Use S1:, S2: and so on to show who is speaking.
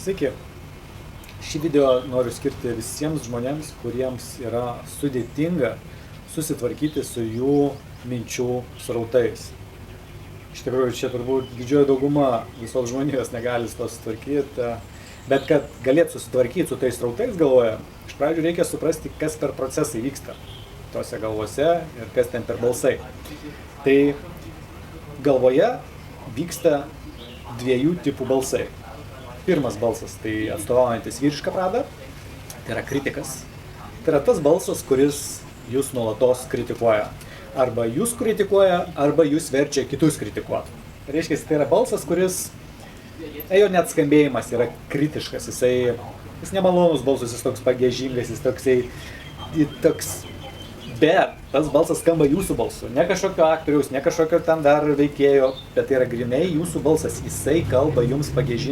S1: Sveiki. Šį video noriu skirti visiems žmonėms, kuriems yra sudėtinga susitvarkyti su jų minčių srautais. Iš tikrųjų, čia turbūt didžioji dauguma visos žmonijos negali su to susitvarkyti, bet kad galėtų susitvarkyti su tais srautais galvoje, iš pradžių reikia suprasti, kas per procesai vyksta tose galvose ir kas ten per balsai. Tai galvoje vyksta dviejų tipų balsai. Pirmas balsas, tai atstovaujantis vyrišką pradą, tai yra kritikas. Tai yra tas balsas, kuris jūs nuolatos kritikuoja. Arba jūs kritikuoja, arba jūs verčia kitus kritikuoti. Reiškia, tai yra balsas, kuris, jo net skambėjimas yra kritiškas, jis nemalonus balsas, jis toks pagiežingas, jis toks, bet tas balsas skamba jūsų balsu, ne kažkokio aktoriaus, ne kažkokio ten dar veikėjo, bet tai yra grynai jūsų balsas, jisai kalba jums pagiežingai.